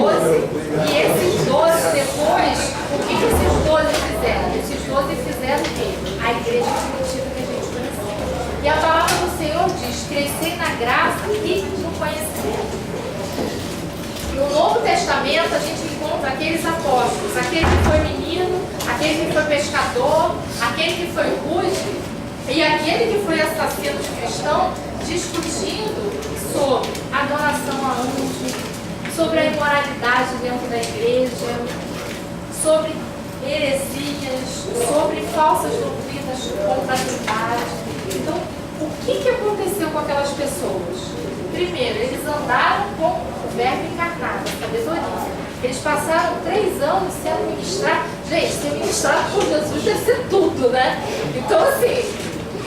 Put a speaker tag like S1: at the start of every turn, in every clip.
S1: E esses 12 depois, o que esses 12 fizeram? Esses 12 fizeram o quê? A igreja primitiva que a gente conheceu. E a palavra do Senhor diz: crescer na graça e no conhecimento. No Novo Testamento a gente encontra aqueles apóstolos, aquele que foi menino, aquele que foi pescador, aquele que foi rude e aquele que foi assassino de cristão, discutindo sobre adoração a anjos, sobre a imoralidade dentro da igreja, sobre heresias, sobre falsas doutrinas contra a trindade. Então, o que aconteceu com aquelas pessoas? Primeiro, eles andaram com o verbo encarnado, a sabedoria. Eles passaram 3 anos sendo ministrados. Gente, ser ministrado por Jesus deve ser tudo, né? Então, assim,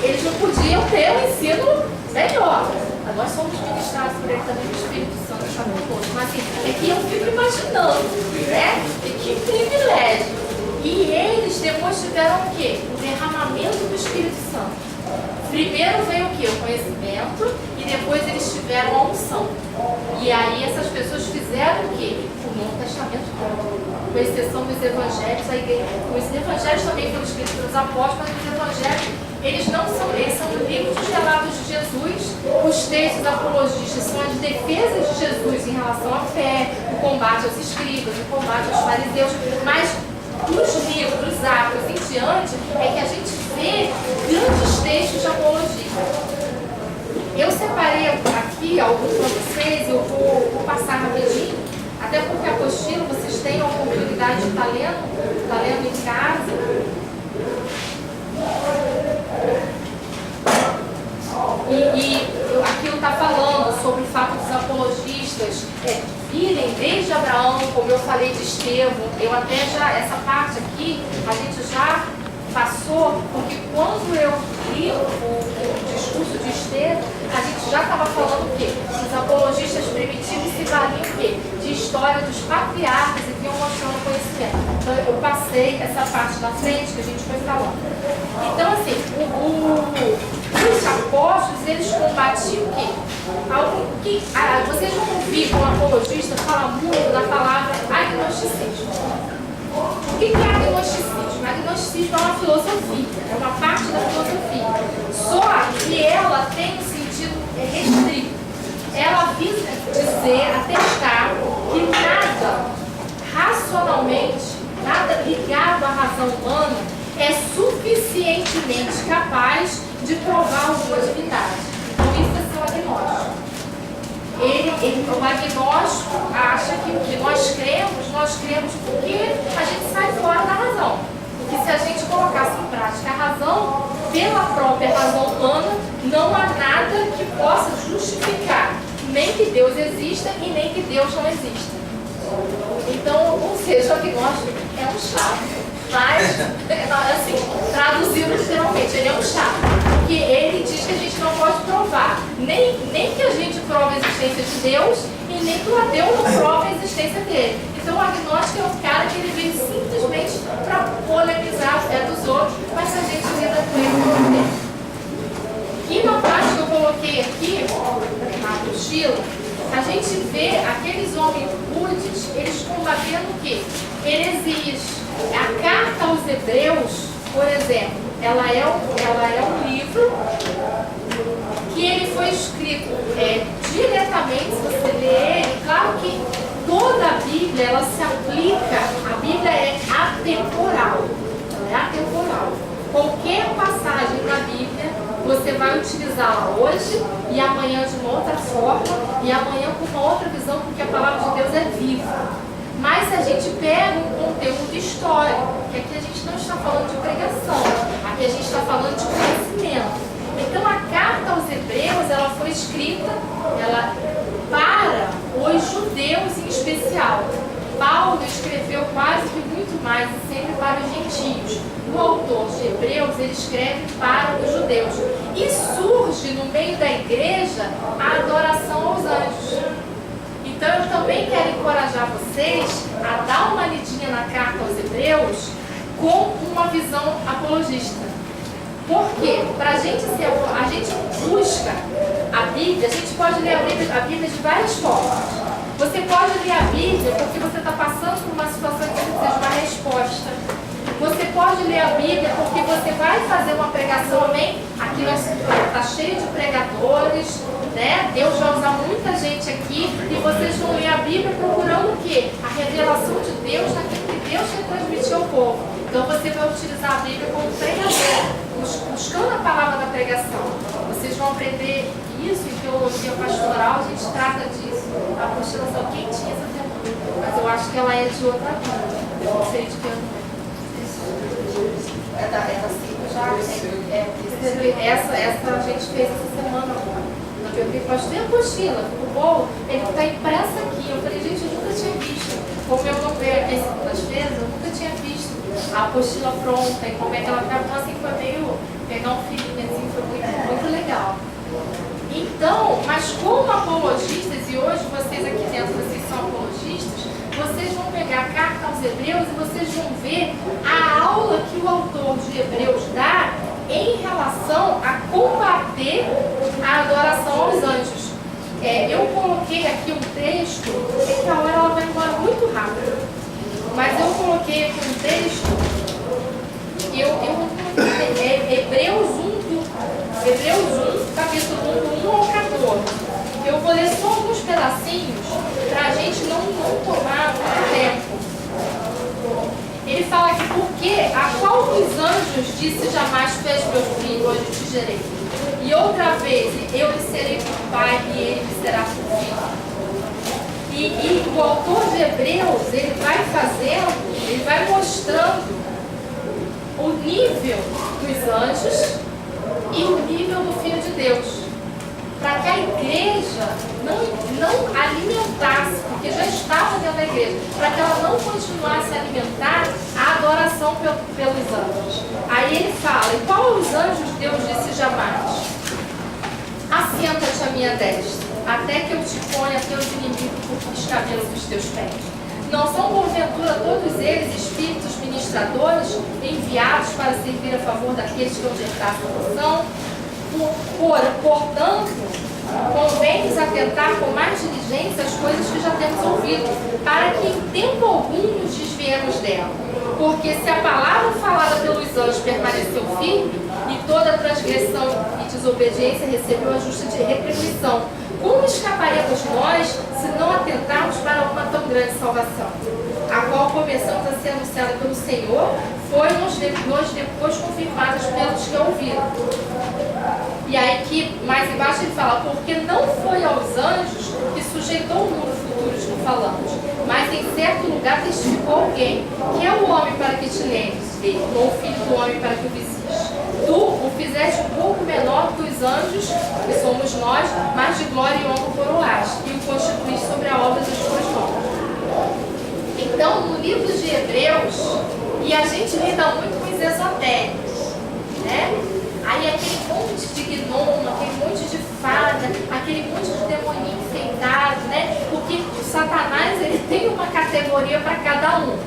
S1: eles não podiam ter um ensino melhor. Nós somos ministrados por ele também, o Espírito Santo está conosco. Mas assim, é que eu fico imaginando, né? E que privilégio. E eles depois tiveram o quê? O derramamento do Espírito Santo. Primeiro veio o quê? O conhecimento, e depois eles tiveram a unção. E aí essas pessoas fizeram o quê? O Novo Testamento todo. Com exceção dos evangelhos, os evangelhos também foram escritos pelos apóstolos, mas os evangelhos, eles são livros de relatos de Jesus. Os textos apologistas são as defesas de Jesus em relação à fé, o combate aos escribas, o combate aos fariseus. Mas dos livros, dos Atos em diante, é que a gente vê grandes textos de apologia. Eu separei aqui alguns para vocês, eu vou passar rapidinho, até porque a apostila vocês têm a oportunidade de estar lendo em casa. Aqui está falando sobre o fato dos apologistas virem desde Abraão, como eu falei de Estevão. Eu até essa parte aqui, a gente já passou, porque quando eu li o discurso de Estevão, a gente já estava falando o quê? Os apologistas primitivos se valiam o quê? De história dos patriarcas e vinham mostrando conhecimento. Então eu passei essa parte na frente que a gente foi falando. Então assim, os apóstolos, eles combatiam o quê? Vocês vão ouvir um apologista falar muito da palavra agnosticismo. O que é agnosticismo? Agnosticismo é uma filosofia, é uma parte da filosofia. Só que ela tem um sentido restrito. Ela visa dizer, atestar que nada, racionalmente, nada ligado à razão humana é suficientemente capaz de provar alguma divindade. Então isso é ser agnóstico. O agnóstico acha que o que nós cremos porque a gente sai fora da razão. Porque se a gente colocasse em prática a razão, pela própria razão humana, não há nada que possa justificar nem que Deus exista e nem que Deus não exista. Então, ou seja, o agnóstico é um chato. Mas, assim, traduzindo literalmente, ele é um chato. Porque ele diz que a gente não pode provar. Nem que a gente prove a existência de Deus e nem que o ateu não prova a existência dele. Então o agnóstico é um cara que ele vem simplesmente para polemizar a fé dos outros, mas a gente lida com ele por dentro. E na parte que eu coloquei aqui, na apostila, a gente vê aqueles homens rudes, eles combatendo o quê? Heresias. A carta aos Hebreus, por exemplo, ela é um livro que ele foi escrito diretamente, se você ler ele, claro que toda a Bíblia, ela se aplica, a Bíblia é atemporal, ela é atemporal. Qualquer passagem da Bíblia, você vai utilizá-la hoje e amanhã de uma outra forma e amanhã com uma outra visão, porque a palavra de Deus é viva. Mas se a gente pega um conteúdo histórico, que aqui a gente não está falando de pregação, aqui a gente está falando de conhecimento. Então a carta aos Hebreus, ela foi escrita para os judeus em especial. Paulo escreveu quase que muito mais, e sempre para os gentios. O autor de Hebreus, ele escreve para os judeus. E surge no meio da igreja a adoração aos anjos. Então eu também quero encorajar vocês a dar uma lidinha na carta aos Hebreus com uma visão apologista. Por quê? A gente busca a Bíblia, a gente pode ler a Bíblia de várias formas. Você pode ler a Bíblia por vocês vão ler a Bíblia procurando o quê? A revelação de Deus naquilo que Deus quer transmitir ao povo. Então você vai utilizar a Bíblia como pregador, buscando a palavra da pregação. Vocês vão aprender isso em teologia pastoral, a gente trata disso. A apostila só quentinha essa semana, mas eu acho que ela é de outra Bíblia. Eu não sei de que ano é. Da Cico já. Essa a gente fez essa semana agora. Eu vi, pastor, e a apostila? Ficou boa? Ele está impressa aqui. Eu falei, gente, eu nunca tinha visto. Como eu não vejo aqui segundas-feiras, eu nunca tinha visto a apostila pronta e como é que ela está. Então, assim, foi meio pegar um filhinho assim, foi muito legal. Então, mas como apologistas, e hoje vocês aqui dentro, vocês são apologistas, vocês vão pegar a carta aos Hebreus e vocês vão ver a aula que o autor de Hebreus dá em relação a combater a adoração aos anjos. Eu coloquei aqui um texto, é que a hora ela vai embora muito rápido, mas eu coloquei aqui um texto, Hebreus 1, capítulo 1, 1 ao 14. Eu vou ler só alguns pedacinhos para a gente não tomar muito tempo. Ele fala aqui, porque a qual dos anjos disse jamais tu és meu filho, hoje te gerei. E outra vez, eu lhe serei por pai e ele lhe será por filho. E o autor de Hebreus, ele vai mostrando o nível dos anjos e o nível do Filho de Deus. Para que a igreja não alimentasse, porque já estava dentro da igreja, para que ela não continuasse a alimentar a adoração pelos anjos. Aí ele fala, e qual os anjos Deus disse jamais? Assenta-te à minha destra, até que eu te ponha teus inimigos por escabelos dos teus pés. Não são porventura todos eles espíritos ministradores enviados para servir a favor daqueles que onde a salvação? Portanto, convém-nos atentar com mais diligência as coisas que já temos ouvido, para que em tempo algum nos desviemos dela. Porque se a palavra falada pelos anjos permaneceu firme, e toda transgressão e desobediência recebeu a justa retribuição, como escaparemos nós se não atentarmos para uma tão grande salvação? A qual começamos a ser anunciada pelo Senhor, foi-nos depois confirmadas pelos que ouviram. E aí que mais embaixo ele fala, porque não foi aos anjos que sujeitou o mundo futuro, estou falando, mas em certo lugar testificou alguém, que é o homem para que te lembres, ou o filho do homem para que o visites. Tu o fizeste um pouco menor que os anjos, que somos nós, mas de glória e honra coroaste, e o constituíste sobre a obra das tuas mãos. Então, no livro de Hebreus, e a gente lida muito com os esotéricos, né? Aí aquele monte de gnomo, aquele monte de fada, aquele monte de demoninho enfeitado, né? Porque o Satanás, ele tem uma categoria para cada um.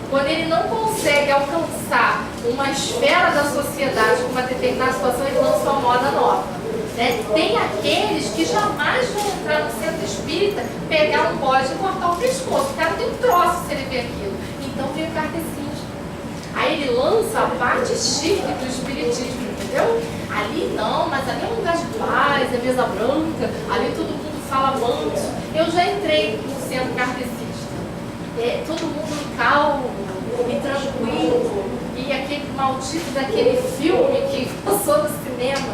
S1: Quando ele não consegue alcançar uma esfera da sociedade com uma determinada situação, ele lança uma moda nova. Né? Tem aqueles que jamais vão entrar no centro espírita, pegar um bode e cortar o pescoço. O cara tem um troço se ele ver aquilo. Então vem o kardecismo. Aí ele lança a parte chique do espiritismo, entendeu? Ali não, mas ali é um lugar de paz, é mesa branca, ali todo mundo fala manso. Eu já entrei no centro kardecista. Todo mundo calmo e tranquilo, e aquele maldito daquele filme que passou no cinema,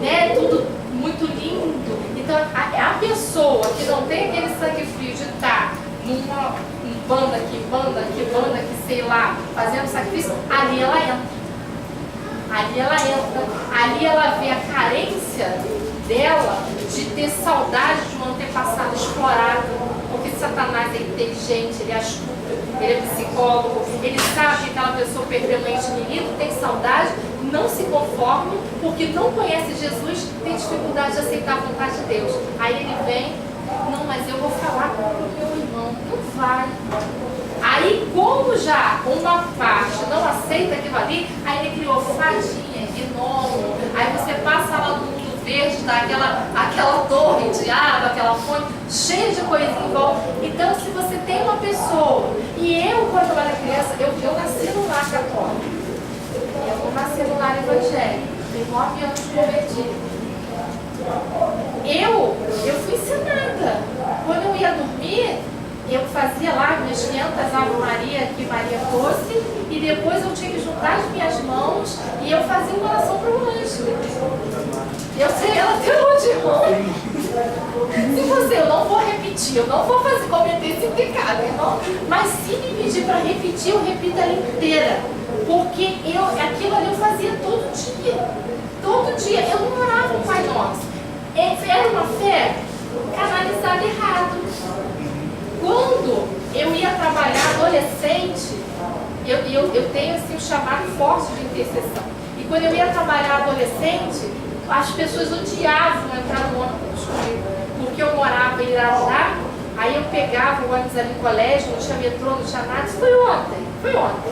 S1: né? Tudo muito lindo. Então a pessoa que não tem aquele sangue frio de estar numa banda aqui, sei lá, fazendo sacrifício, ali ela entra. Ali ela vê a carência dela de ter saudade de um antepassado explorado. Porque Satanás é inteligente, ele é astuto, ele é psicólogo, ele sabe que aquela pessoa perdeu um ente querido, tem saudade, não se conforma, porque não conhece Jesus, tem dificuldade de aceitar a vontade de Deus. Aí ele vem, não, mas eu vou falar com o meu irmão, não vai. Aí, como já uma parte não aceita aquilo ali, aí ele criou fadinha, gnomo, aí você passa lá no mundo verde, tá aquela torre de água, aquela fonte, cheia de coisa em volta. Então, se você tem uma pessoa, e eu, quando eu era criança, eu nasci no lar católico, eu não nasci no lar evangélico, tenho 9 anos de convertido. Eu fui ensinada quando eu ia dormir, eu fazia lá minhas 500 Ave Maria que Maria fosse, e depois eu tinha que juntar as minhas mãos e eu fazia uma oração para o anjo. Eu sei ela até hoje, irmão. Se você, eu não vou repetir, eu não vou cometer esse pecado, irmão. Mas se me pedir para repetir, eu repito ela inteira. Porque aquilo ali eu fazia todo dia. Todo dia. Eu não orava o Pai Nosso. Era uma fé canalizada errado. Quando eu ia trabalhar adolescente, eu tenho assim, um chamado forte de intercessão. E quando eu ia trabalhar adolescente, as pessoas odiavam entrar no ônibus comigo, porque eu morava em Irajá, aí eu pegava o ônibus ali no colégio, não tinha metrô, não tinha nada. Isso foi ontem,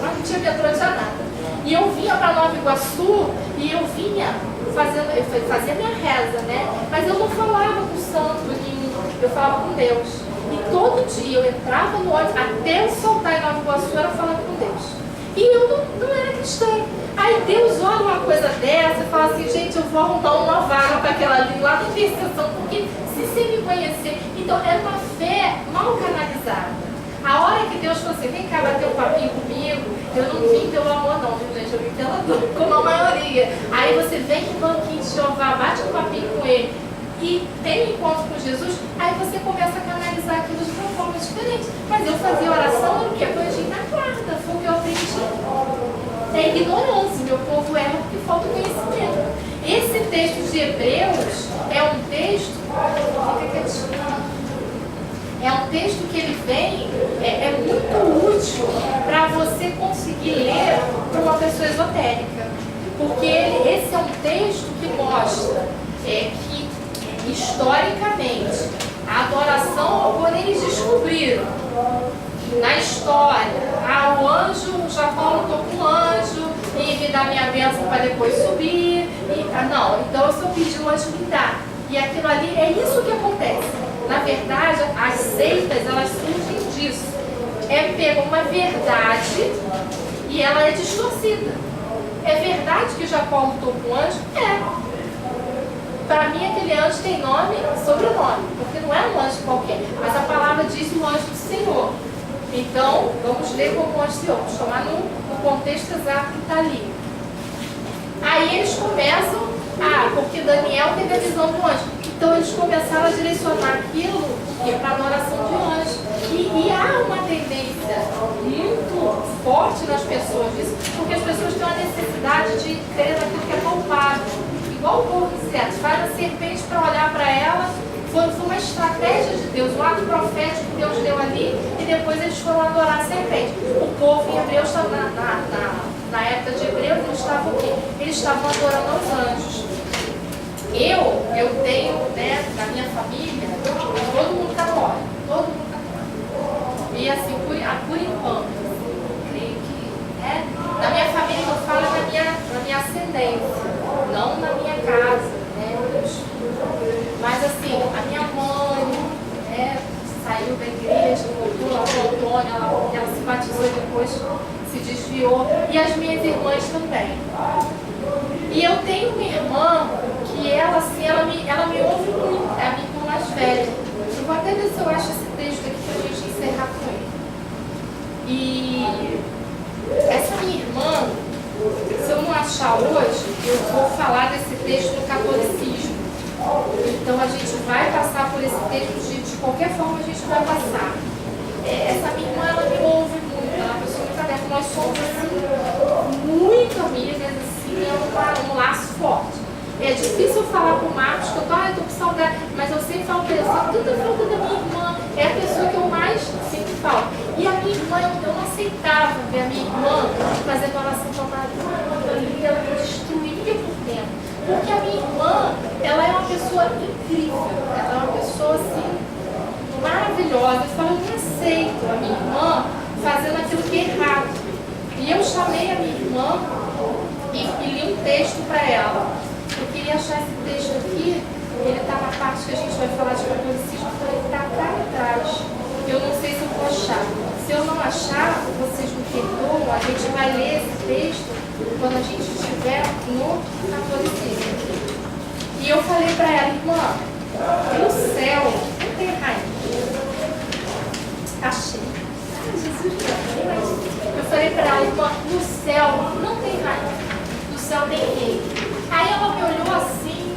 S1: mas não tinha metrô, não tinha nada. E eu vinha para Nova Iguaçu e eu vinha fazia minha reza, né? Mas eu não falava com santo nenhum, eu falava com Deus. E todo dia eu entrava no ônibus, até eu soltar em Nova Iguaçu, eu era falando com Deus. E eu não era cristã. Aí Deus olha uma coisa dessa e fala assim, gente, eu vou arrumar uma vaga para aquela ali lá na intercessão, porque se você me conhecer. Então era uma fé mal canalizada. A hora que Deus falou assim, vem cá bater um papinho comigo, eu não vim pelo amor não, viu gente? Eu vim pela dor, como a maioria. Aí você vem no banquinho de Jeová, bate um papinho com ele e tem um encontro com Jesus, aí você começa a canalizar aquilo de uma forma diferente. Mas eu fazia oração, era o quê? Foi na quarta, foi o que eu aprendi. É ignorância, meu povo erra porque falta conhecimento. Esse texto de Hebreus é um texto, fica quietinho. É um texto que ele vem, é muito útil para você conseguir ler para uma pessoa esotérica. Porque esse é um texto que mostra que, historicamente, a adoração, quando eles descobriram na história, o anjo, Jacó lutou com o anjo e me dá minha bênção para depois subir. Não, então eu só pedi o anjo me dar. E aquilo ali, é isso que acontece. Na verdade, as seitas, elas surgem disso. Pega uma verdade e ela é distorcida. É verdade que Jacó lutou com o anjo? Para mim, aquele anjo tem nome e sobrenome, porque não é um anjo qualquer. Mas a palavra diz o anjo do Senhor. Então, vamos ler como o anjo do Senhor. Vamos tomar no contexto exato que está ali. Aí eles começam, porque Daniel teve a visão do anjo. Então eles começaram a direcionar aquilo para a adoração de anjo. E há uma tendência muito forte nas pessoas disso, porque as pessoas têm uma necessidade de crer naquilo que é palpável. Igual o povo inseto, faz a serpente para olhar para ela, foi uma estratégia de Deus, um ato profético que Deus deu ali, e depois eles foram adorar a serpente. O povo em Hebreus, na época de Hebreus, eles estavam o quê? Eles estavam adorando aos anjos. Eu tenho, né, na minha família, todo mundo católico, E assim, por enquanto, creio que, na minha família, eu falo na minha ascendência, não na minha casa, né, mas assim, a minha mãe, né, saiu da igreja, voltou lá para o Antônio, ela se batizou e depois se desviou, e as minhas irmãs também. E eu tenho uma irmã que ela me ouve muito, é a minha irmã mais velha. Eu vou até ver se eu acho esse texto aqui para a gente encerrar com ele. E essa minha irmã, se eu não achar hoje, eu vou falar desse texto no catolicismo. Então a gente vai passar por esse texto de qualquer forma a gente vai passar. Essa minha irmã, ela me ouve muito, ela é uma pessoa muito aberta. Nós somos assim, muito amigas, assim, é um laço forte. É difícil eu falar pro Marcos que eu tô com saudade, mas eu sempre falo pra ele, eu sinto tanta falta da minha irmã, é a pessoa que eu mais sinto falta. E a minha irmã, eu não aceitava ver a minha irmã fazendo oração pra Maria, ela me destruía por dentro. Porque a minha irmã, ela é uma pessoa incrível, ela é uma pessoa assim, maravilhosa. Eu falo, eu não aceito a minha irmã fazendo aquilo que é errado. E eu chamei a minha irmã e li um texto para ela. Eu queria achar esse texto aqui, ele está na parte que a gente vai falar de catolicismo, então ele está cá atrás. Eu não sei se eu vou achar. Se eu não achar, vocês me perdoam, a gente vai ler esse texto quando a gente estiver no catolicismo. E eu falei para ela, irmã, no céu não tem rainha. Tá cheio. Ai, Jesus, eu falei pra ela, irmã, no céu não tem rainha, no céu tem rei. Aí ela me olhou assim,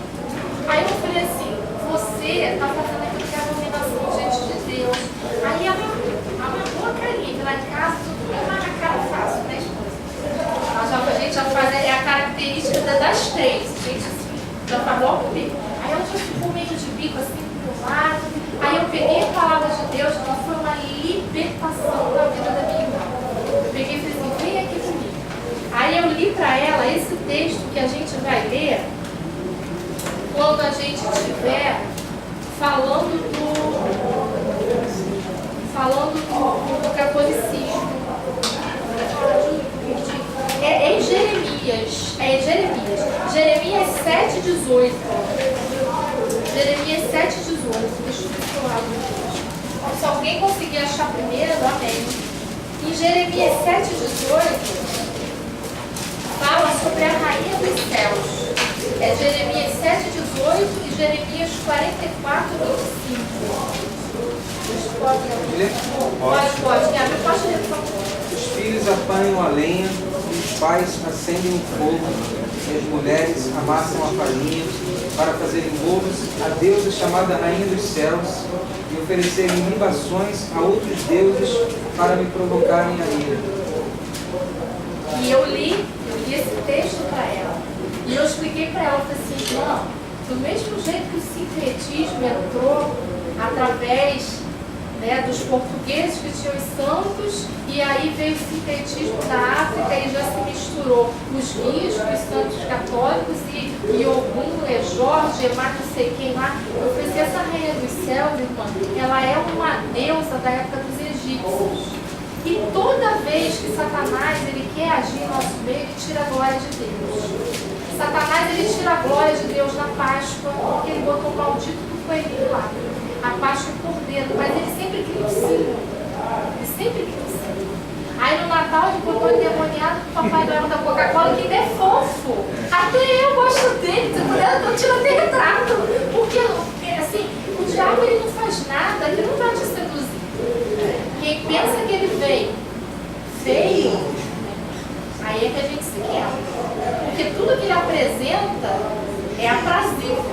S1: aí eu falei assim, você está fazendo aquilo que é abominação diante de Deus. Aí ela amarrou a carinha, lá em casa, tudo que amarra a cara fácil, né, esposa? A gente já faz, é a característica das três, gente, assim, já faz logo comigo. Aí ela já ficou meio de bico assim pro lado. Aí eu peguei a palavra de Deus, então foi uma libertação da vida da minha irmã. Eu peguei e falei assim, vem aqui comigo. Aí eu li para ela esse texto que a gente vai ler quando a gente estiver falando do catolicismo. É em Jeremias. Jeremias 7,18. Jeremias 7,18. Deixa eu ver se eu abro. Se alguém conseguir achar primeiro, amém. Em Jeremias 7,18, fala sobre a rainha dos céus. É Jeremias 7,18 e Jeremias 44,25. Pode ler, por favor.
S2: Os filhos apanham a lenha, os pais acendem o fogo, e as mulheres amassam a farinha para fazerem bolos a deusa chamada Rainha dos Céus e oferecerem libações a outros deuses para me provocarem a ira.
S1: E eu li esse texto para ela. E eu expliquei para ela, falei assim, irmã, do mesmo jeito que o sincretismo entrou através, né, dos portugueses que tinham os santos, e aí veio o sincretismo da África e já se misturou os guias com os santos católicos e Ogum, Jorge, Emar, não sei quem lá. Eu falei assim, essa rainha dos céus, irmã, ela é uma deusa da época dos egípcios. E toda vez que Satanás ele quer agir no nosso meio, ele tira a glória de Deus. Satanás ele tira a glória de Deus na Páscoa, porque ele botou o maldito do coelhinho lá. A Páscoa é por dentro, mas ele sempre cria um símbolo. Ele sempre cria um símbolo. Aí no Natal ele botou o endemoniado do Papai Noel da Coca-Cola, que ainda é fofo. Até eu gosto dele, eu tiro até retrato. Porque assim, o diabo ele não faz nada que não vai te seduzir. Quem pensa que ele vem feio, aí é que a gente se quebra. Porque tudo que ele apresenta é aprazível.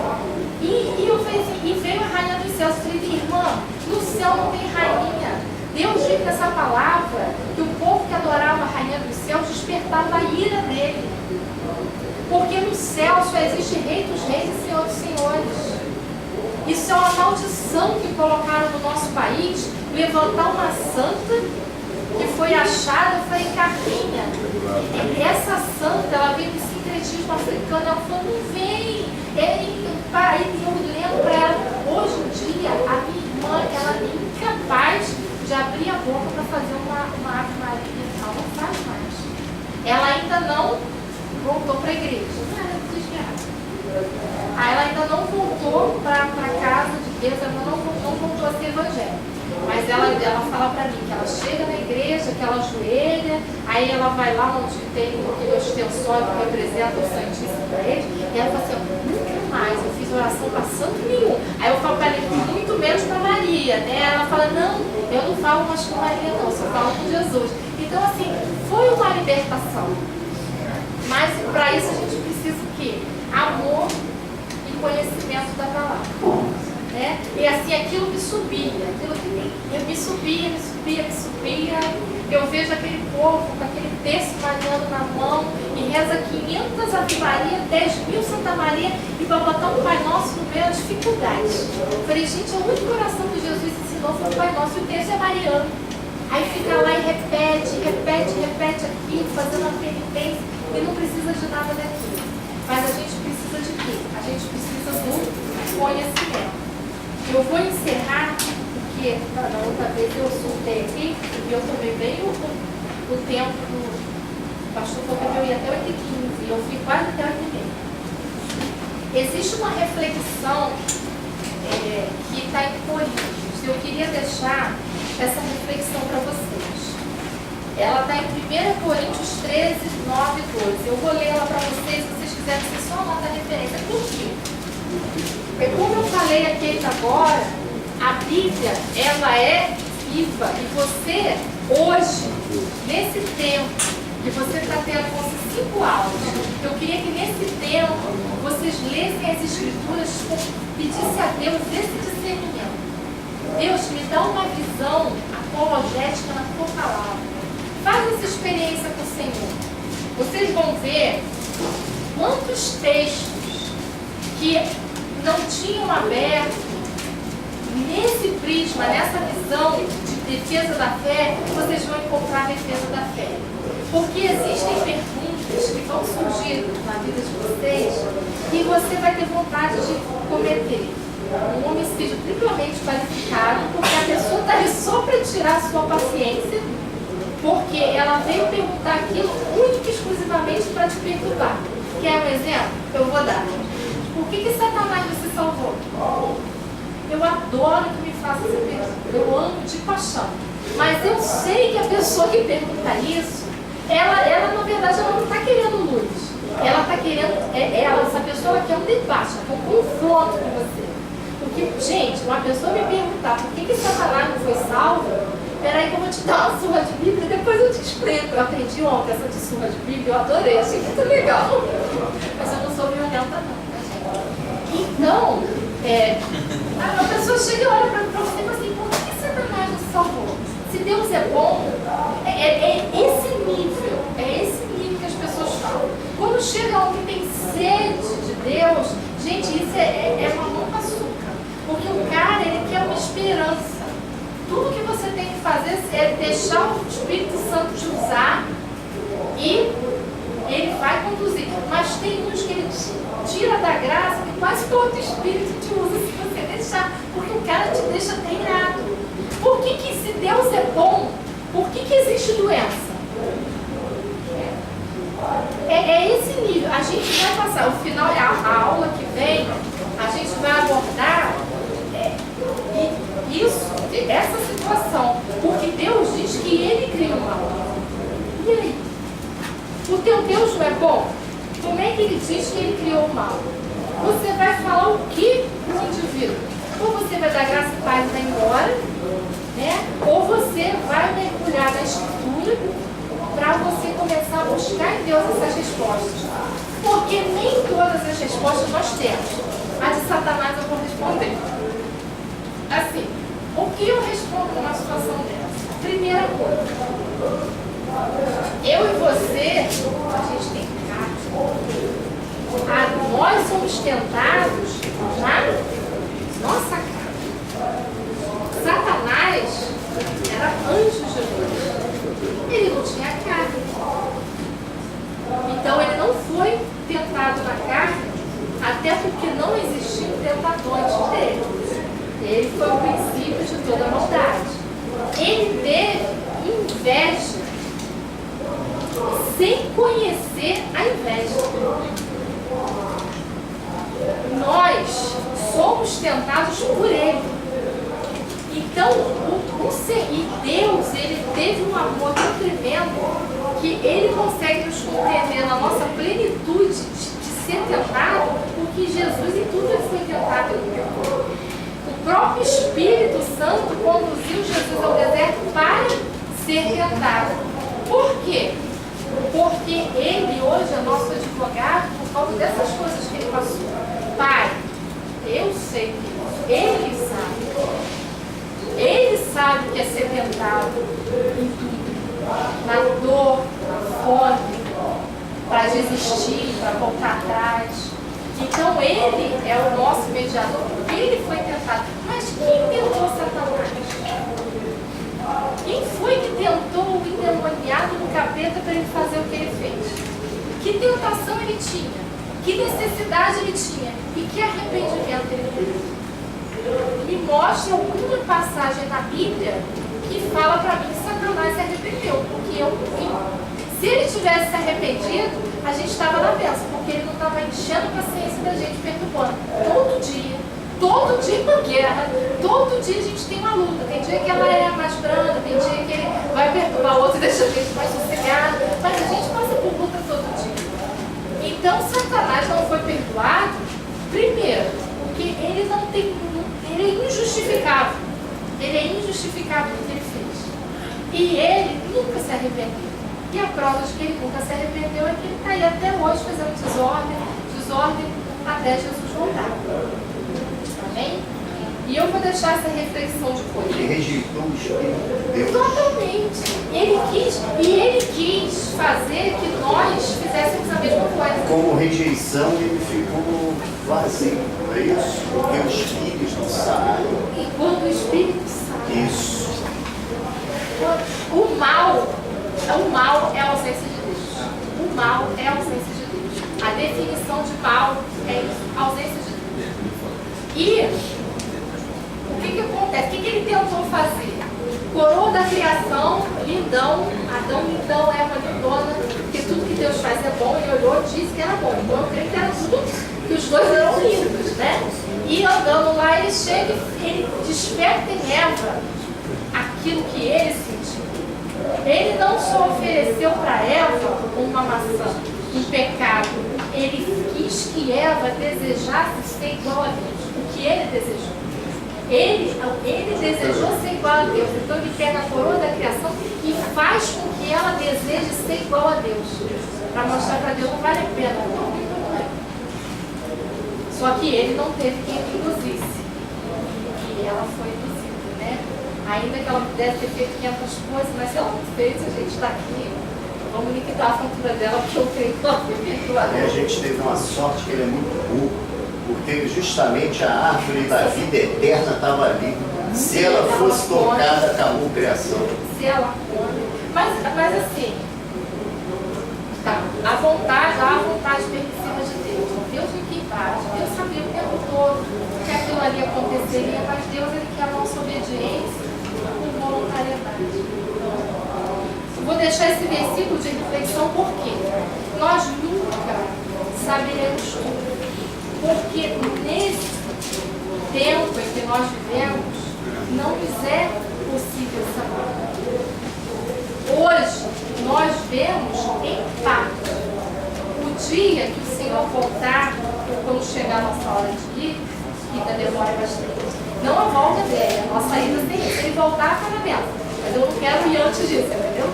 S1: E eu falei assim, e veio a rainha dos céus. Eu falei, irmã, no céu não tem rainha. Deus diz nessa palavra que o povo que adorava a rainha dos céus despertava a ira dele. Porque no céu só existe rei dos reis e senhor dos senhores. Isso é uma maldição que colocaram no nosso país, levantar uma santa que foi achada, foi em Carminha. E essa santa, ela veio do sincretismo africano, ela falou, não vem. E eu lembro para ela, hoje em dia, a minha irmã, ela é incapaz de abrir a boca para fazer uma Ave Maria, ela não faz mais. Ela ainda não voltou para a igreja, não era desviada. Aí ela ainda não voltou para a casa de Deus, ela não voltou a ser evangélica. Mas ela fala para mim que ela chega na igreja, que ela ajoelha, aí ela vai lá onde tem aquele ostensório que representa o Santíssimo para eles, e ela fala assim, nunca mais, eu fiz oração para santo nenhum. Aí eu falo para ela, muito menos para Maria, né? Ela fala, não, eu não falo mais com Maria não, só falo com Jesus. Então assim, foi uma libertação. Mas para isso a gente precisa o quê? Amor e conhecimento da palavra. Né? E assim, aquilo me subia, me subia. Eu vejo aquele povo com aquele texto mariano na mão e reza 500 Ave Maria, 10.000 Santa Maria e para botar um Pai Nosso no meio da dificuldade. Eu falei, gente, o único oração que Jesus ensinou foi o Pai Nosso e o texto é mariano. Aí fica lá e repete aquilo, fazendo a penitência e não precisa de nada daquilo. Mas a gente precisa de quê? A gente precisa do conhecimento. Eu vou encerrar, porque da outra vez eu soltei aqui e eu tomei bem o tempo do pastor falou que eu ia até 8h15 e eu fui quase até 8h30. Existe uma reflexão que está em Coríntios. Eu queria deixar essa reflexão para vocês. Ela está em 1 Coríntios 13, 9 e 12. Eu vou ler ela para vocês, se vocês quiserem, vocês só anotam a referência. Por quê? Porque como eu falei aqui agora, a Bíblia, ela é viva. E você, hoje, nesse tempo que você está tendo com esses 5 aulas, eu queria que nesse tempo vocês lessem as Escrituras e pedissem a Deus esse discernimento. Deus, me dá uma visão apologética na tua palavra. Faz essa experiência com o Senhor. Vocês vão ver quantos textos que não tinham aberto nesse prisma, nessa visão de defesa da fé, vocês vão encontrar a defesa da fé. Porque existem perguntas que vão surgir na vida de vocês e você vai ter vontade de cometer um homicídio triplamente qualificado, porque a pessoa está ali só para tirar a sua paciência, porque ela veio perguntar aquilo única e exclusivamente para te perturbar. Quer um exemplo? Eu vou dar. Por que Satanás você salvou? Eu adoro que me faça essa pergunta. Eu amo de paixão. Mas eu sei que a pessoa que pergunta isso, ela na verdade, ela não está querendo luz. Ela está querendo, essa pessoa ela quer um debate, ela quer um confronto com você. Porque, gente, uma pessoa me perguntar por que Satanás não foi salvo, peraí que eu vou te dar uma surra de Bíblia e depois eu te explico. Eu aprendi ontem essa de surra de Bíblia, eu adorei, achei muito legal. Mas eu não sou violenta não, né, gente? Então, a pessoa chega e olha para você e fala assim, por que Satanás não salvou? Se Deus é bom, é esse nível que as pessoas falam. Quando chega alguém que tem sede de Deus, gente, isso é uma mão com açúcar. Porque o cara, ele quer uma esperança. Tudo que você tem que fazer é deixar o Espírito Santo te usar e ele vai conduzir. Mas tem uns que ele tira da graça que quase todo Espírito te usa se você deixar. Porque o cara te deixa treinado. Por que se Deus é bom, por que existe doença? É esse nível. A gente vai passar, o final, a aula que vem, a gente vai abordar essa situação. Porque Deus diz que Ele criou o mal. E aí? O teu Deus não é bom? Como é que Ele diz que Ele criou o mal? Você vai falar o que para o indivíduo? Ou você vai dar graça e paz e vai embora, né? Ou você vai mergulhar na Escritura para você começar a buscar em Deus essas respostas. Porque nem todas as respostas nós temos. A de Satanás eu vou responder. Assim, o que eu respondo numa situação dessa? Primeira coisa, eu e você, a gente tem carne. Nós somos tentados na nossa carne. Satanás era anjo de luz. Ele não tinha carne. Então ele não foi tentado na carne, até porque não existiam tentadores dele. Ele foi o princípio de toda a maldade. Ele teve inveja sem conhecer a inveja. Nós somos tentados por ele. Então, e Deus, ele teve um amor tão tremendo que ele consegue nos compreender na nossa plenitude de ser tentado, porque Jesus em tudo ele foi tentado e tentou. O próprio Espírito Santo conduziu Jesus ao deserto para ser tentado. Por quê? Porque ele hoje é nosso advogado por causa dessas coisas que ele passou. Pai, eu sei que ele sabe. Ele sabe o que é ser tentado em tudo. Na dor, na fome, para desistir, para voltar atrás. Então ele é o nosso mediador, porque ele foi tentado. Mas quem tentou Satanás? Quem foi que tentou o endemoniado no capeta para ele fazer o que ele fez? Que tentação ele tinha? Que necessidade ele tinha? E que arrependimento ele teve? Me mostra alguma passagem na Bíblia que fala para mim que Satanás se arrependeu, porque eu vi. Se ele tivesse se arrependido, a gente estava na bênção, porque ele não estava enchendo a paciência da gente, perturbando. Todo dia uma guerra, todo dia a gente tem uma luta. Tem dia que ela é mais branda, tem dia que ele vai perturbar o outro e deixa a gente mais sossegado, mas a gente passa por luta todo dia. Então Satanás não foi perdoado, primeiro, porque ele não tem, ele é injustificável. Ele é injustificável porque ele E ele nunca se arrependeu. E a prova de que ele nunca se arrependeu é que ele está aí até hoje fazendo desordem, até Jesus voltar. Amém? E eu vou deixar essa reflexão de Corinto.
S3: Ele rejeitou o Espírito de Deus.
S1: Totalmente. Ele quis fazer que nós fizéssemos a mesma coisa.
S3: Como rejeição, ele ficou vazio, não é isso? Porque os filhos não saem.
S1: E quando o Espírito sai,
S3: Isso.
S1: o mal é a ausência de Deus. O mal é a ausência de Deus. A definição de mal é isso, a ausência de Deus. E o que acontece? O que ele tentou fazer? Coroa da criação, lindão, Adão lindão, Eva lindona, porque tudo que Deus faz é bom, ele olhou e disse que era bom. Então eu creio que era tudo, que os dois eram lindos, né? E andando lá, ele chega e ele desperta em Eva aquilo que ele sentiu. Ele não só ofereceu para Eva uma maçã, um pecado, ele quis que Eva desejasse ser igual a Deus, o que ele desejou. Ele desejou ser igual a Deus, então ele pega a coroa da criação e faz com que ela deseje ser igual a Deus, para mostrar para Deus não vale a pena, não é. Só que ele não teve quem induzisse, e ela foi induzida, né? Ainda que ela pudesse ter feito 500 coisas, mas se ela não fez, a gente está aqui, vamos liquidar a fatura dela, porque eu creio que ela foi perdoada.
S3: E a gente teve uma sorte que ele é muito burro. Porque justamente a árvore da vida eterna estava ali. Se ela fosse tocada, acabou a criação.
S1: Se ela come. Mas assim, tá, há vontade permissiva de Deus. Deus não quis paz. Deus sabia o tempo todo que aquilo ali aconteceria, mas Deus ele quer a nossa obediência com voluntariedade. Vou deixar esse versículo de reflexão porque nós nunca saberemos tudo. Porque nesse tempo em que nós vivemos, não nos é possível saber. Hoje, nós vemos em parte. O dia que o Senhor voltar, ou quando chegar a nossa hora de ir, que ainda demora bastante. Não a volta dele, a nossa ida tem isso. Se ele voltar, está na benção. Mas eu não quero ir antes disso, entendeu?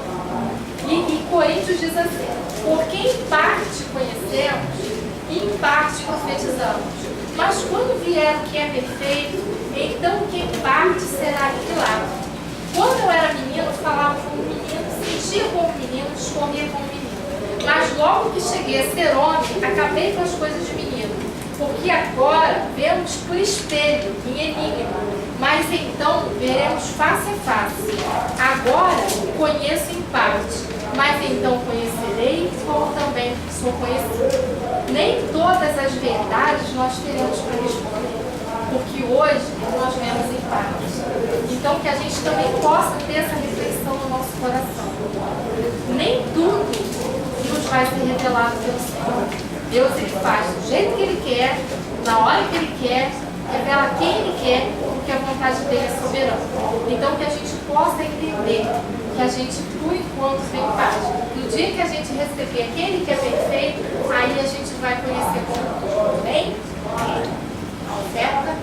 S1: E Coríntios diz assim: porque em parte conhecemos, em parte profetizamos. Mas quando vier o que é perfeito, então o que em parte será aniquilado. Quando eu era menino, falava como menino, sentia como menino, discorria como menino. Mas logo que cheguei a ser homem, acabei com as coisas de menino. Porque agora vemos por espelho, em enigma, mas então veremos face a face. Agora conheço em parte, mas então conhecerei como também sou conhecido. Nem todas as verdades nós teremos para responder, porque hoje nós vemos em parte. Então que a gente também possa ter essa reflexão no nosso coração. Nem tudo nos vai ser revelado pelo Senhor. Deus ele faz do jeito que ele quer, na hora que ele quer, revela quem ele quer, porque a vontade dele é soberana. Então que a gente possa entender que a gente, por enquanto, vem paz. No dia que a gente receber aquele que é perfeito, aí a gente vai conhecer como todo. Amém? A oferta